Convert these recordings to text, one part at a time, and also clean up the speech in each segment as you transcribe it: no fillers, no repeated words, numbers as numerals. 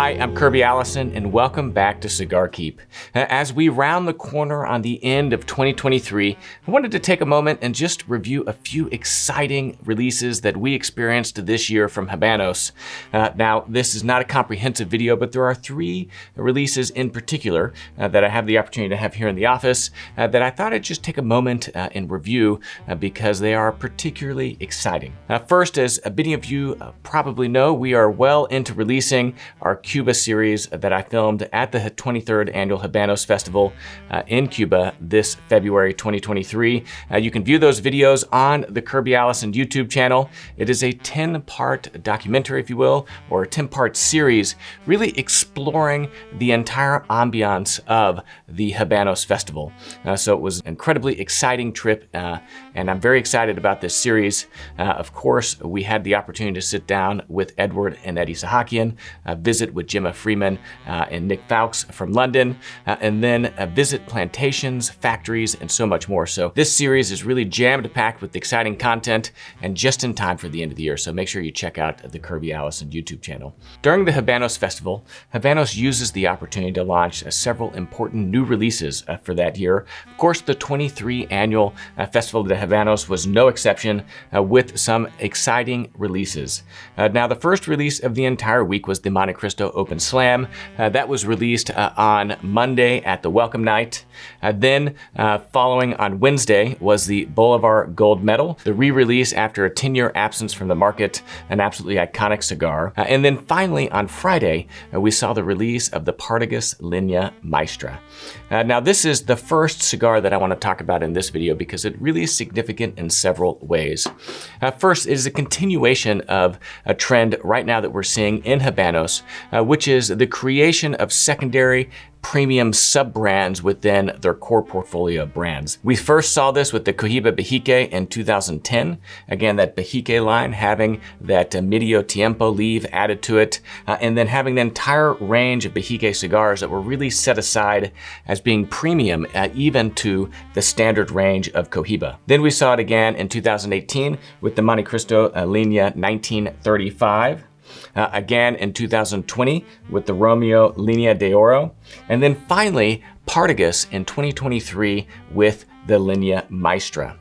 Hi, I'm Kirby Allison, and welcome back to Cigar-Keep. As we round the corner on the end of 2023, I wanted to take a moment and just review a few exciting releases that we experienced this year from Habanos. Now, this is not a comprehensive video, but there are three releases in particular that I have the opportunity to have here in the office that I thought I'd just take a moment and review because they are particularly exciting. First, as many of you probably know, we are well into releasing our Cuba series that I filmed at the 23rd Annual Habanos Festival in Cuba this February 2023. You can view those videos on the Kirby Allison YouTube channel. It is a 10-part documentary, if you will, or a 10-part series, really exploring the entire ambiance of the Habanos Festival. So it was an incredibly exciting trip, and I'm very excited about this series. Of course, we had the opportunity to sit down with Edward and Eddie Sahakian, visit with Gemma Freeman and Nick Fowkes from London, and then visit plantations, factories, and so much more. So this series is really jammed packed with exciting content and just in time for the end of the year. So make sure you check out the Kirby Allison YouTube channel. During the Habanos Festival, Habanos uses the opportunity to launch several important new releases for that year. Of course, the 23 annual Festival de Habanos was no exception, with some exciting releases. Now, the first release of the entire week was the Monte Cristo Open Slam. That was released on Monday at the Welcome Night. Then following on Wednesday was the Bolivar Gold Medal, the re-release after a 10-year absence from the market, an absolutely iconic cigar. And then finally on Friday, we saw the release of the Partagas Linea Maestra. Now this is the first cigar that I want to talk about in this video because it really is significant in several ways. First, it is a continuation of a trend right now that we're seeing in Habanos, which is the creation of secondary premium sub-brands within their core portfolio of brands. We first saw this with the Cohiba Bejique in 2010. Again, that Bejique line having that medio tiempo leaf added to it, and then having the entire range of Bejique cigars that were really set aside as being premium, even to the standard range of Cohiba. Then we saw it again in 2018 with the Monte Cristo Linea 1935. Again in 2020 with the Romeo Linea de Oro, and then finally Partagas in 2023 with the Linea Maestra.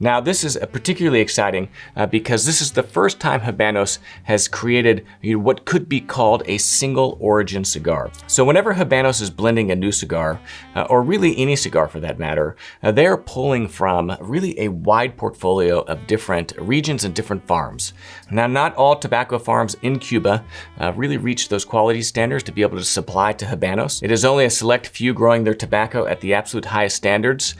Now this is particularly exciting because this is the first time Habanos has created what could be called a single origin cigar. So whenever Habanos is blending a new cigar, or really any cigar for that matter, they are pulling from really a wide portfolio of different regions and different farms. Now not all tobacco farms in Cuba really reach those quality standards to be able to supply to Habanos. It is only a select few growing their tobacco at the absolute highest standards,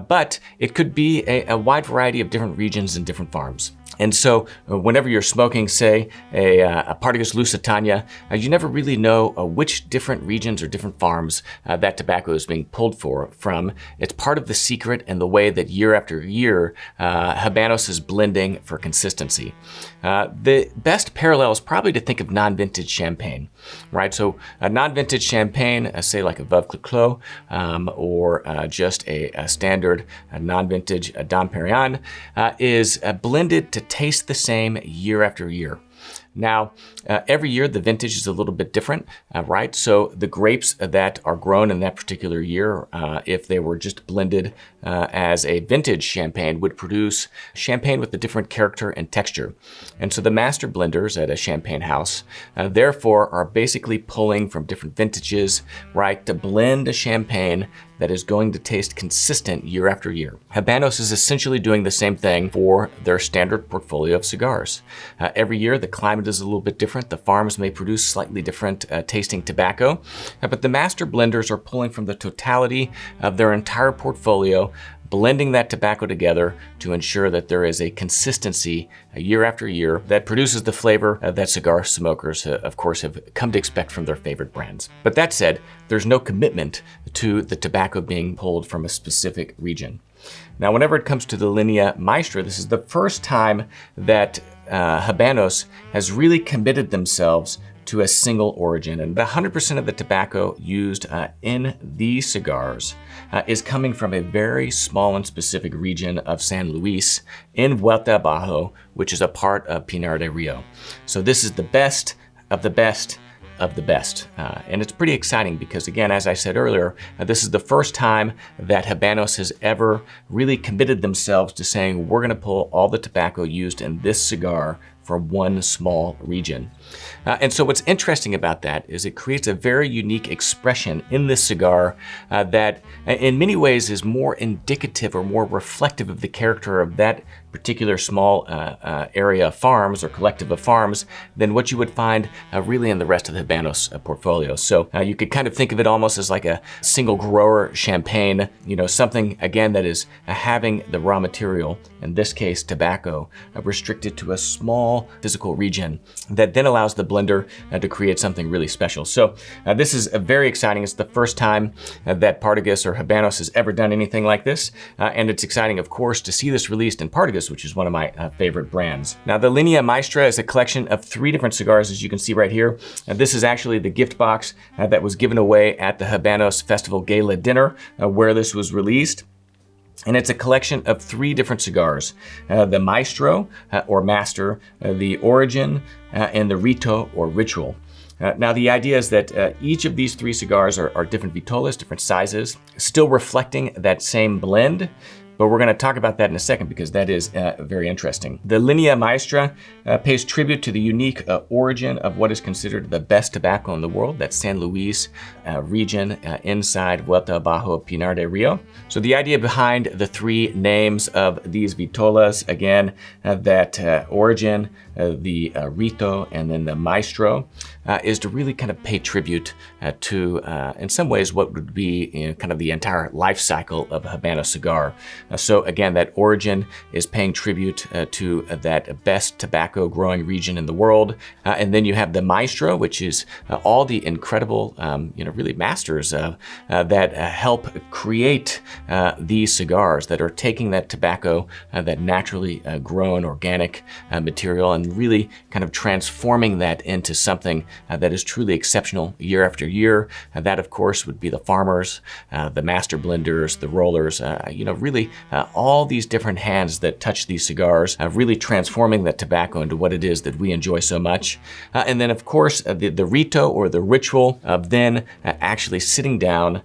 but it could be a wide variety of different regions and different farms. And so whenever you're smoking, say, a Partagas Lusitania, you never really know which different regions or different farms that tobacco is being pulled from. It's part of the secret and the way that year after year, Habanos is blending for consistency. The best parallel is probably to think of non-vintage champagne, right? So a non-vintage champagne, say like a Veuve Clicquot, or just a standard non-vintage Dom Perignon, is blended to taste the same year after year. Now, every year the vintage is a little bit different, right? So the grapes that are grown in that particular year, if they were just blended as a vintage champagne, would produce champagne with a different character and texture. And so the master blenders at a champagne house, therefore, are basically pulling from different vintages, right, to blend a champagne that is going to taste consistent year after year. Habanos is essentially doing the same thing for their standard portfolio of cigars. Every year, the climate is a little bit different. The farms may produce slightly different tasting tobacco, but the master blenders are pulling from the totality of their entire portfolio, blending that tobacco together to ensure that there is a consistency year after year that produces the flavor that cigar smokers, of course, have come to expect from their favorite brands. But that said, there's no commitment to the tobacco being pulled from a specific region. Now, whenever it comes to the Linea Maestra, this is the first time that Habanos has really committed themselves to a single origin. And 100% of the tobacco used in these cigars is coming from a very small and specific region of San Luis in Vuelta Abajo, which is a part of Pinar del Rio. So this is the best of the best of the best. And it's pretty exciting because, again, as I said earlier, this is the first time that Habanos has ever really committed themselves to saying, we're going to pull all the tobacco used in this cigar from one small region. And so what's interesting about that is it creates a very unique expression in this cigar that in many ways is more indicative or more reflective of the character of that particular small area of farms or collective of farms than what you would find really in the rest of the Habanos portfolio. So you could kind of think of it almost as like a single grower champagne, something again that is having the raw material, in this case tobacco, restricted to a small physical region that then allows the blender to create something really special. So this is very exciting. It's the first time that Partagas or Habanos has ever done anything like this. And it's exciting, of course, to see this released in Partagas, which is one of my favorite brands. Now, the Linea Maestra is a collection of 3 different cigars, as you can see right here. This is actually the gift box that was given away at the Habanos Festival Gala dinner where this was released. And it's a collection of 3 different cigars, the Maestro or Master, the Origin, and the Rito or Ritual. Now, the idea is that each of these 3 cigars are different vitolas, different sizes, still reflecting that same blend. But we're going to talk about that in a second because that is very interesting. The Linea Maestra pays tribute to the unique origin of what is considered the best tobacco in the world, that San Luis region inside Vuelta Abajo Pinar del Rio. So the idea behind the 3 names of these vitolas, again, that Origin, the Rito, and then the Maestro, is to really kind of pay tribute to, in some ways, what would be kind of the entire life cycle of a Habanos cigar. So again, that Origin is paying tribute to that best tobacco growing region in the world. And then you have the Maestro, which is all the incredible, really masters that help create these cigars that are taking that tobacco, that naturally grown organic material, and really kind of transforming that into something that is truly exceptional year after year. That, of course, would be the farmers, the master blenders, the rollers, really all these different hands that touch these cigars, really transforming that tobacco into what it is that we enjoy so much. And then, of course, the Rito or the Ritual of then actually sitting down,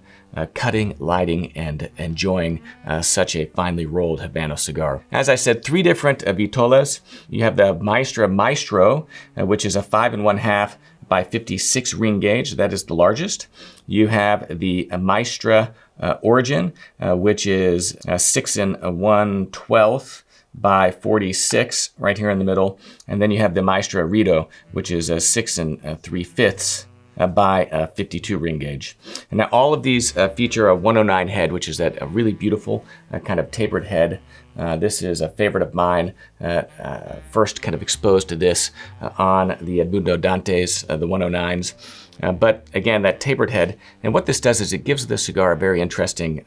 cutting, lighting, and enjoying such a finely rolled Habanos cigar. As I said, 3 different vitolas. You have the Maestra Maestro, which is a 5 1/2 by 56 ring gauge. That is the largest. You have the Maestra Origin, which is 6 1/12 by 46 right here in the middle. And then you have the Maestra Rito, which is 6 3/5 by 52 ring gauge. And now all of these feature a 109 head, which is that a really beautiful kind of tapered head. This is a favorite of mine, first kind of exposed to this on the Edmundo Dantes, the 109s. But again, that tapered head, and what this does is it gives the cigar a very interesting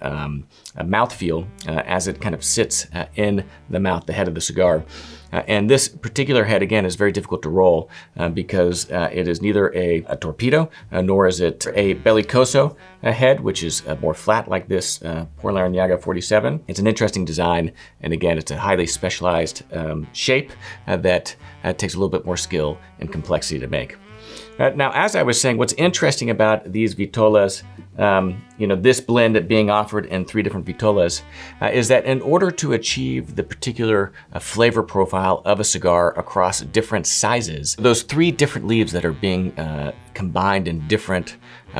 mouthfeel as it kind of sits in the mouth, the head of the cigar. And this particular head, again, is very difficult to roll because it is neither a torpedo, nor is it a bellicoso head, which is more flat like this Por Larranaga 47. It's an interesting design, and again, it's a highly specialized shape that takes a little bit more skill and complexity to make. Now, as I was saying, what's interesting about these vitolas, this blend being offered in 3 different vitolas, is that in order to achieve the particular flavor profile of a cigar across different sizes, those 3 different leaves that are being combined in different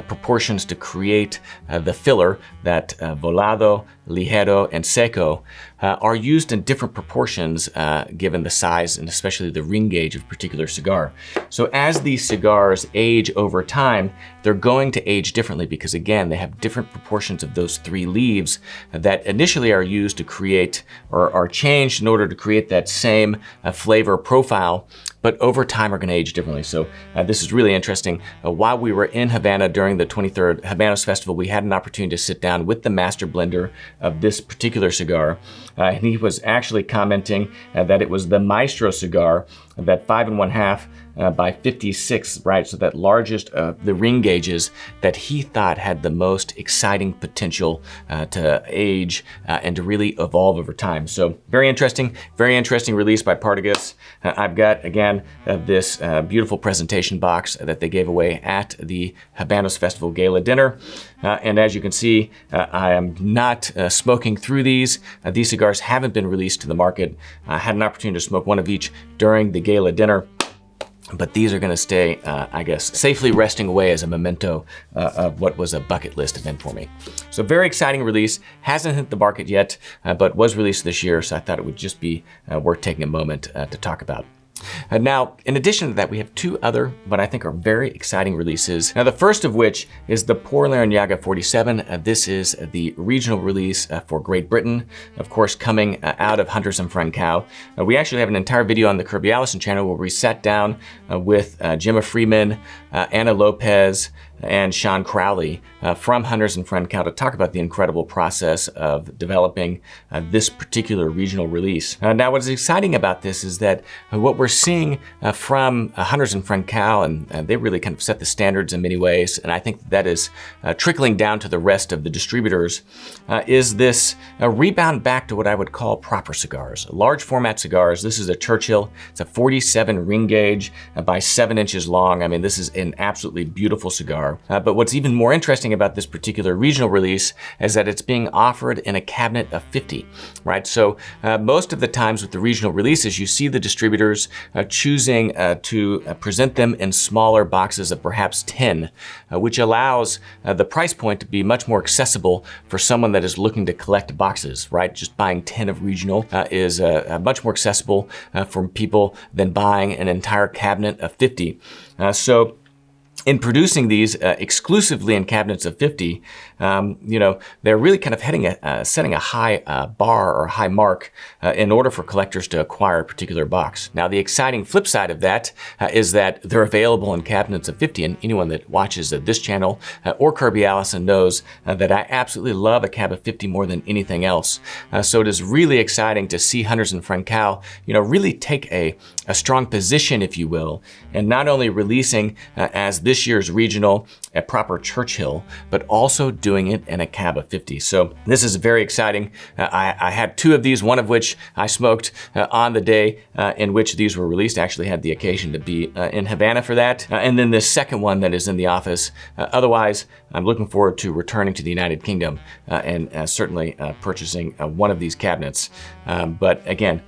proportions to create the filler, that volado, ligero, and seco, are used in different proportions given the size and especially the ring gauge of a particular cigar. So as these cigars age over time, they're going to age differently because, again, they have different proportions of those 3 leaves that initially are used to create or are changed in order to create that same flavor profile, but over time are going to age differently. So this is really interesting. While we were in Havana during the 23rd Habanos Festival, we had an opportunity to sit down with the master blender of this particular cigar. And he was actually commenting that it was the Maestro cigar, that 5 1/2 by 56, right? So that largest of the ring gauges that he thought had the most exciting potential to age and to really evolve over time. So very interesting release by Partagas. I've got, again, and this beautiful presentation box that they gave away at the Habanos Festival Gala dinner. And as you can see, I am not smoking through these. These cigars haven't been released to the market. I had an opportunity to smoke one of each during the gala dinner. But these are going to stay, I guess, safely resting away as a memento of what was a bucket list event for me. So very exciting release. Hasn't hit the market yet, but was released this year. So I thought it would just be worth taking a moment to talk about. Now, in addition to that, we have two other, what I think are very exciting releases. Now, the first of which is the Por Larranaga 47. This is the regional release for Great Britain, of course, coming out of Hunters and Francau. We actually have an entire video on the Kirby Allison channel where we sat down with Gemma Freeman, Anna Lopez, and Sean Crowley from Hunters and Francau to talk about the incredible process of developing this particular regional release. Now, what is exciting about this is that what we're seeing from Hunters and Francau, and they really kind of set the standards in many ways, and I think that is trickling down to the rest of the distributors, is this rebound back to what I would call proper cigars, large format cigars. This is a Churchill. It's a 47 ring gauge by 7 inches long. I mean, this is an absolutely beautiful cigar. But what's even more interesting about this particular regional release is that it's being offered in a cabinet of 50, right? So most of the times with the regional releases, you see the distributors choosing to present them in smaller boxes of perhaps 10, which allows the price point to be much more accessible for someone that is looking to collect boxes, right? Just buying 10 of regional is much more accessible for people than buying an entire cabinet of 50. So in producing these exclusively in cabinets of 50, they're really kind of setting a high bar or high mark in order for collectors to acquire a particular box. Now, the exciting flip side of that is that they're available in cabinets of 50, and anyone that watches this channel or Kirby Allison knows that I absolutely love a cab of 50 more than anything else. So it is really exciting to see Hunters and Francau, really take a strong position, if you will, and not only releasing as this year's regional a proper Churchill, but also doing it in a cab of 50. So this is very exciting. I had two of these, one of which I smoked on the day in which these were released. I actually had the occasion to be in Havana for that. And then this second one that is in the office. Otherwise, I'm looking forward to returning to the United Kingdom and certainly purchasing one of these cabinets. But again,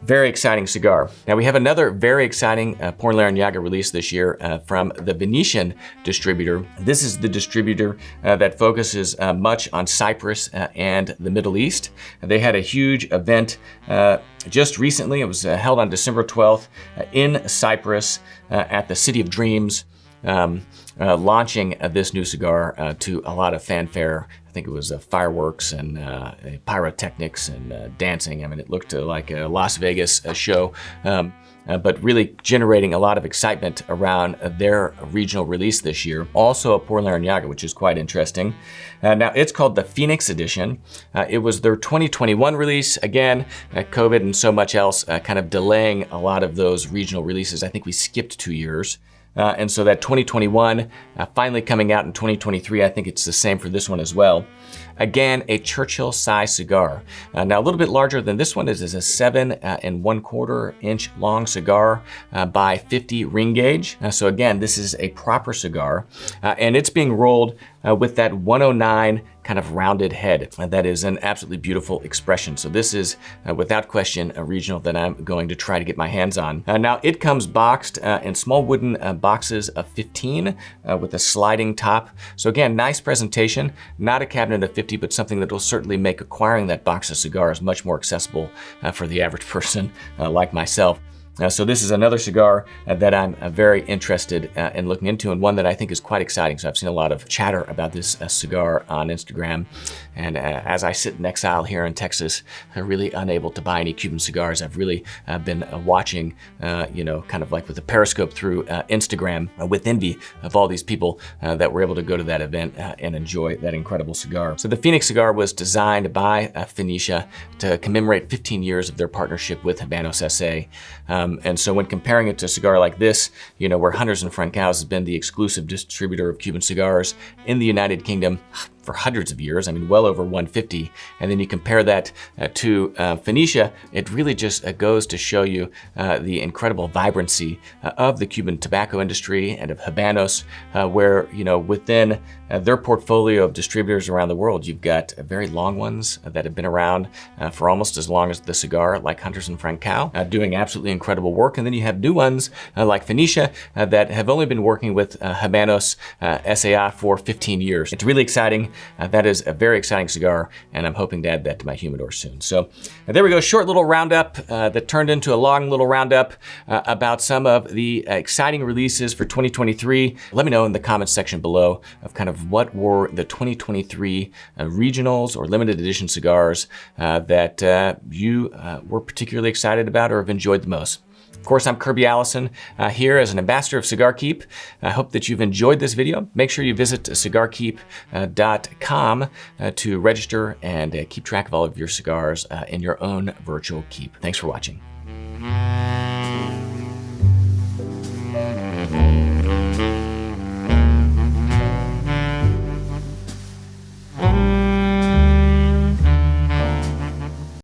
very exciting cigar. Now we have another very exciting Por Larranaga release this year from the Phoenician distributor. This is the distributor that focuses much on Cyprus and the Middle East. They had a huge event just recently. It was held on December 12th in Cyprus at the City of Dreams, launching this new cigar to a lot of fanfare. I think it was fireworks and pyrotechnics and dancing. I mean, it looked like a Las Vegas show, but really generating a lot of excitement around their regional release this year. Also a Por Larranaga, which is quite interesting. Now, it's called the Phoenix edition. It was their 2021 release. Again, COVID and so much else kind of delaying a lot of those regional releases. I think we skipped 2 years. And so that 2021 finally coming out in 2023, I think it's the same for this one as well. Again, a Churchill size cigar. Now a little bit larger than this one. It is a 7 1/4 inch long cigar by 50 ring gauge. So again, this is a proper cigar, and it's being rolled with that 109 kind of rounded head. That is an absolutely beautiful expression. So this is without question a regional that I'm going to try to get my hands on. Now it comes boxed in small wooden boxes of 15 with a sliding top. So again, nice presentation, not a cabinet of 50, but something that will certainly make acquiring that box of cigars much more accessible for the average person like myself. So this is another cigar that I'm very interested in looking into, and one that I think is quite exciting. So I've seen a lot of chatter about this cigar on Instagram. And as I sit in exile here in Texas, really unable to buy any Cuban cigars, I've really been watching, kind of like with the periscope through Instagram with envy of all these people that were able to go to that event and enjoy that incredible cigar. So the Phoenix cigar was designed by Phoenicia to commemorate 15 years of their partnership with Habanos SA. And so when comparing it to a cigar like this, where Hunters and Francau has been the exclusive distributor of Cuban cigars in the United Kingdom for hundreds of years. I mean, well over 150. And then you compare that to Phoenicia, it really just goes to show you the incredible vibrancy of the Cuban tobacco industry and of Habanos, where, you know, within their portfolio of distributors around the world, you've got very long ones that have been around for almost as long as the cigar, like Hunters and Francois, doing absolutely incredible work. And then you have new ones like Phoenicia that have only been working with Habanos SAI for 15 years. It's really exciting. That is a very exciting cigar, and I'm hoping to add that to my humidor soon. So there we go, short little roundup that turned into a long little roundup about some of the exciting releases for 2023. Let me know in the comments section below of kind of what were the 2023 regionals or limited edition cigars that you were particularly excited about or have enjoyed the most. Of course, I'm Kirby Allison here as an ambassador of Cigar-Keep. I hope that you've enjoyed this video. Make sure you visit cigarkeep.com to register and keep track of all of your cigars in your own virtual keep. Thanks for watching.